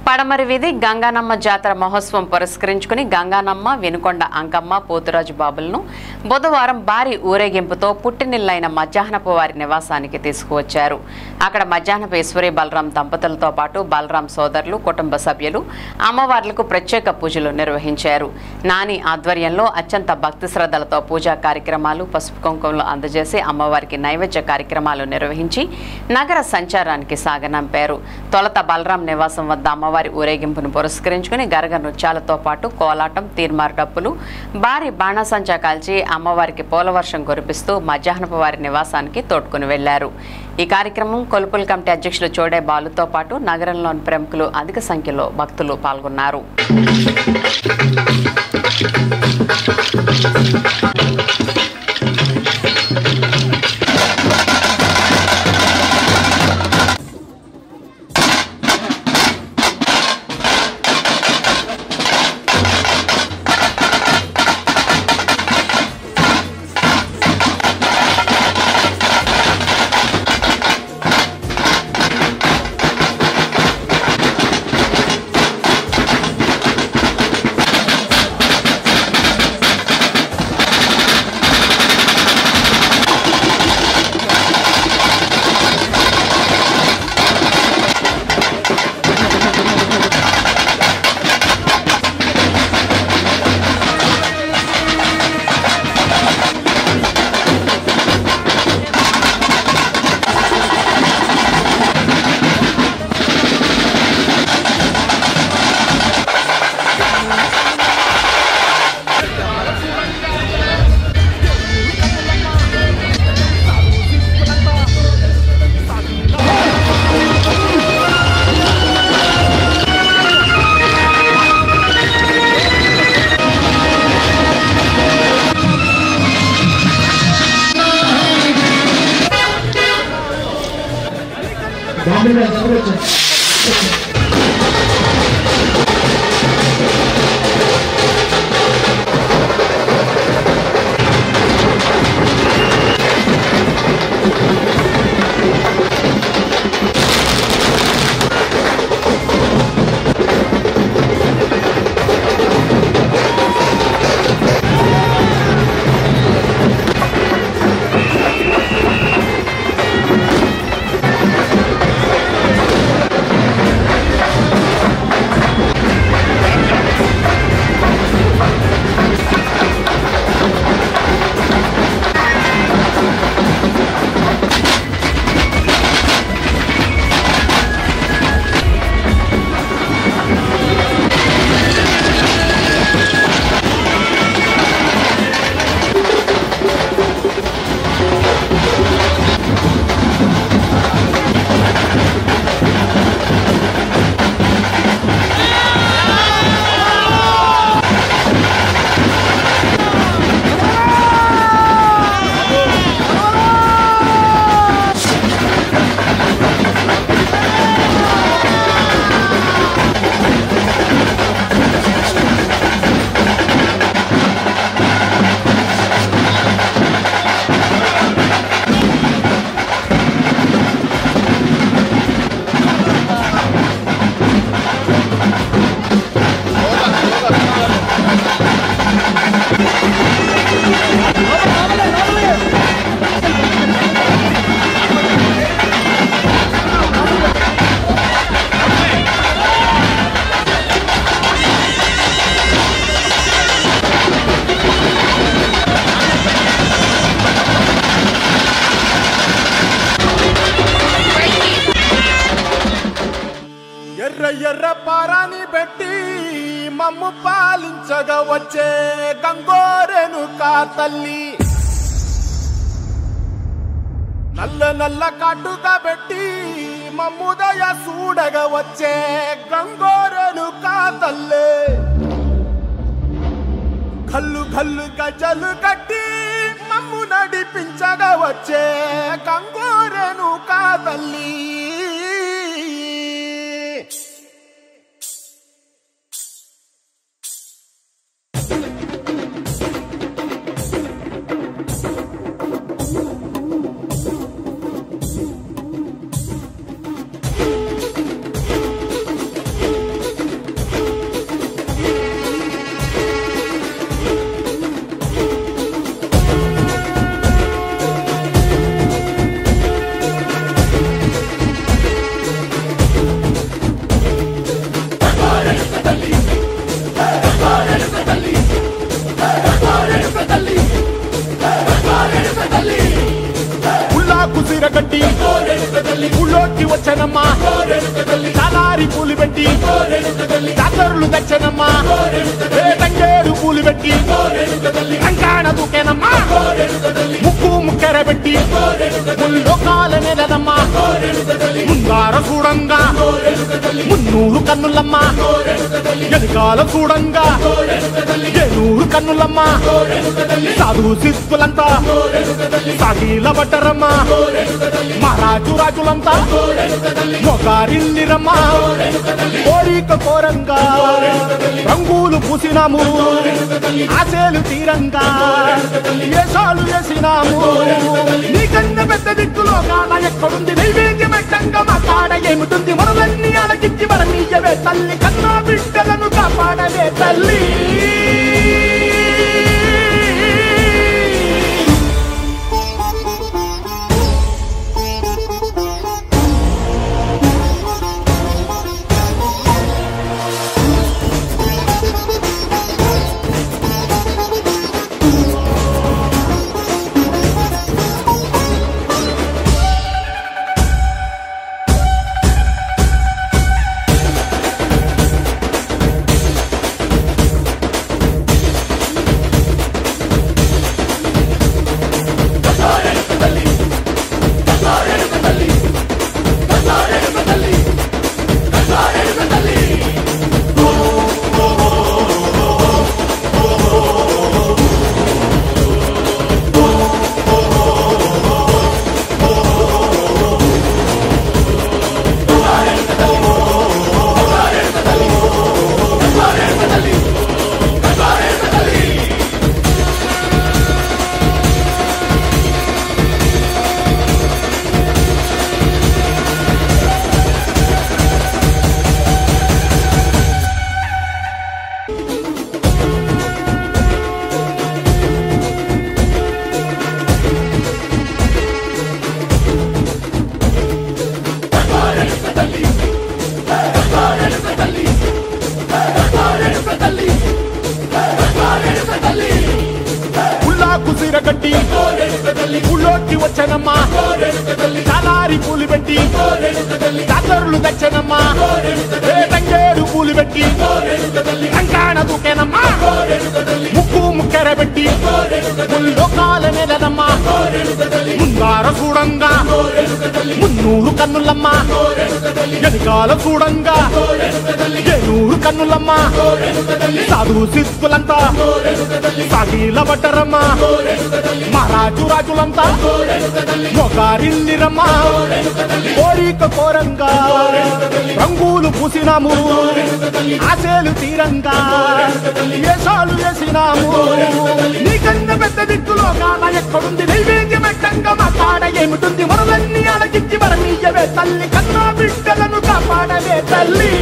పడమరి వీధి గంగానమ్మ జాతర మహోత్సవం పురస్కరించుకుని గంగానమ్మ, వెనుకొండ అంకమ్మ, పోతురాజు బాబులను బుధవారం భారీ ఊరేగింపుతో పుట్టినిల్లైన మధ్యాహ్నపు వారి నివాసానికి తీసుకువచ్చారు. అక్కడ మధ్యాహ్నపు ఈశ్వరి బలరాం దంపతులతో పాటు బలరాం సోదరులు, కుటుంబ సభ్యులు అమ్మవార్లకు ప్రత్యేక పూజలు నిర్వహించారు. నాని ఆధ్వర్యంలో అత్యంత భక్తి శ్రద్ధలతో పూజా కార్యక్రమాలు, పసుపు కుంకుమలు అందజేసి అమ్మవారికి నైవేద్య కార్యక్రమాలు నిర్వహించి నగర సంచారానికి సాగనంపారు. తొలత బలరాం నివాసం వద్ద అమ్మవారి ఊరేగింపును పురస్కరించుకుని గరగ నృత్యాలతో పాటు కోలాటం, తీర్మార్ డప్పులు, భారీ బాణాసంచా కాల్చి అమ్మవారికి పూలవర్షం కురిపిస్తూ మధ్యాహ్నపు వారి నివాసానికి తోడ్కొని వెళ్లారు. ఈ కార్యక్రమం కొలుపుల కమిటీ అధ్యక్షులు చోడే బాలుతో పాటు నగరంలోని ప్రముఖులు అధిక సంఖ్యలో భక్తులు పాల్గొన్నారు. ఎర్ర పారాని పెట్టి మమ్ము పాలించగా వచ్చే గంగోరెను కా తల్లి, నల్ల నల్ల కాటుగా పెట్టి మమ్ముదయ చూడగా వచ్చే గంగోరెను కా తల్లి, కల్లు కల్లు గజలు కట్టి మమ్ము నడిపించగా వచ్చే గంగోరెను కా తల్లి. సిరగట్టి ఊళ్ళోకి వచ్చనమ్మా చాలారి పూలు పెట్టి జాతరులు తెచ్చనమ్మా తంగేరు పూలు పెట్టి కంకాణ దూకేనమ్మా ముక్కు ముక్కెర పెట్టి ముల్లోకాల నెలనమ్మా ముందార చూడంగా మున్నూరు కన్నులమ్మా వెనకాల చూడంగా ఏనూరు కన్నులమ్మా సాధు శిస్తులంతా సాగిల బట్టరమ్మా మహారాజు రాజులంతా మొగారిల్లిరమ్మా కోరిక కోరంగా రంగులు పూసినాము ఆశలు తీరంగా ఏసాలు వేసినాము నీకన్నా పెద్ద దిక్కులో కాడ ఎక్కడుంది నైవేద్యం ఎట్టంగా మా కాడ ఏమిటుంది మనలన్నీ అలకిచ్చి వరనీయవే తల్లి కన్నా బిడ్డలను కాపాడవే తల్లి సిరగట్టి ఊళ్ళోకి వచ్చనమ్మా చాలారి పూలు పెట్టి జాతరులు తెచ్చనమ్మా తంగేరు పూలు పెట్టి కంకాణ దూకేనమ్మా ముక్కు ముక్కెర పెట్టి ముల్లోకాల నెలనమ్మా ముందార చూడంగా మున్నూరు కన్నులమ్మా వెనకాల చూడంగా ఏనూరు కన్నులమ్మా సాధు శిస్తులంతా సాగిల బట్టరమ్మా మహారాజు రాజులంతా మొగారిల్లిరమ్మా కోరిక కోరంగా రంగులు పూసినాము ఆశలు తీరంగా ఏసాలు వేసినాము నీకన్నా పెద్ద దిక్కులో కాడ ఎక్కడుంది నైవేద్యం ఎట్టంగా మా కాడ ఏమిటుంది మనలన్నీ అలకిచ్చి వరనీయవే తల్లి కన్నా బిడ్డలను కాపాడవే తల్లి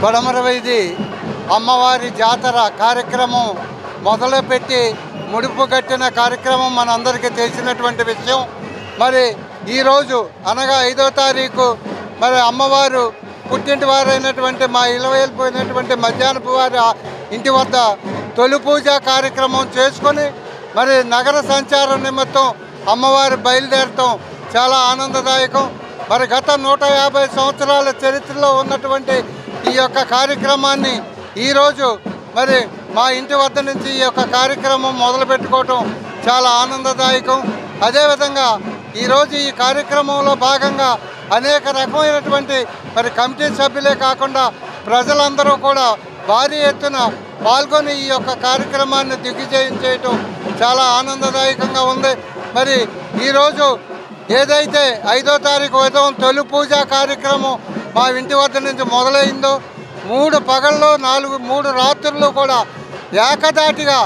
కొడమరవైది అమ్మవారి జాతర కార్యక్రమం మొదలుపెట్టి ముడుపు కట్టిన కార్యక్రమం మనందరికీ తెలిసినటువంటి విషయం. మరి ఈరోజు అనగా 5వ తారీఖు మరి అమ్మవారు పుట్టింటి వారైనటువంటి మా ఇలవేలిపోయినటువంటి మధ్యాహ్నపు వారి ఇంటి వద్ద తొలి పూజ కార్యక్రమం చేసుకొని మరి నగర సంచారం నిమిత్తం అమ్మవారి బయలుదేరటం చాలా ఆనందదాయకం. మరి గత 150 సంవత్సరాల చరిత్రలో ఉన్నటువంటి ఈ యొక్క కార్యక్రమాన్ని ఈరోజు మరి మా ఇంటి వద్ద నుంచి ఈ యొక్క కార్యక్రమం మొదలుపెట్టుకోవటం చాలా ఆనందదాయకం. అదేవిధంగా ఈరోజు ఈ కార్యక్రమంలో భాగంగా అనేక రకమైనటువంటి మరి కమిటీ సభ్యులే కాకుండా ప్రజలందరూ కూడా భారీ ఎత్తున పాల్గొని ఈ యొక్క కార్యక్రమాన్ని దిగ్విజయం చేయటం చాలా ఆనందదాయకంగా ఉంది. మరి ఈరోజు ఏదైతే 5వ తారీఖు ఉదయం తొలి పూజా కార్యక్రమం మా ఇంటి వద్ద నుంచి మొదలైందో 3 పగళ్ళు 3 రాత్రులు కూడా ఏకదాటిగా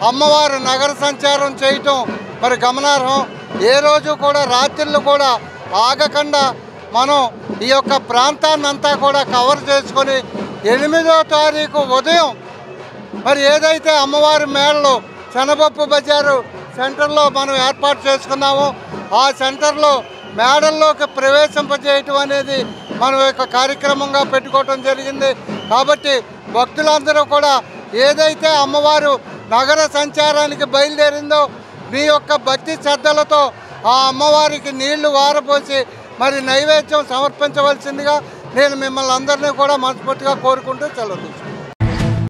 అమ్మవారు నగర సంచారం చేయటం మరి గమనార్హం. ఏ రోజు కూడా రాత్రులు కూడా ఆగకుండా మనం ఈ యొక్క ప్రాంతాన్ని అంతా కూడా కవర్ చేసుకొని 8వ తారీఖు ఉదయం మరి ఏదైతే అమ్మవారి మేళలో శనగపప్పు బజారు సెంటర్లో మనం ఏర్పాటు చేసుకున్నామో ఆ సెంటర్లో మేడల్లోకి ప్రవేశింపజేయటం అనేది మనం యొక్క కార్యక్రమంగా పెట్టుకోవటం జరిగింది. కాబట్టి భక్తులందరూ కూడా ఏదైతే అమ్మవారు నగర సంచారానికి బయలుదేరిందో మీ యొక్క భక్తి శ్రద్ధలతో ఆ అమ్మవారికి నీళ్లు వారపోసి మరి నైవేద్యం సమర్పించవలసిందిగా నేను మిమ్మల్ని అందరినీ కూడా మనస్ఫూర్తిగా కోరుకుంటూ సెలవు తీసుకుంటాను.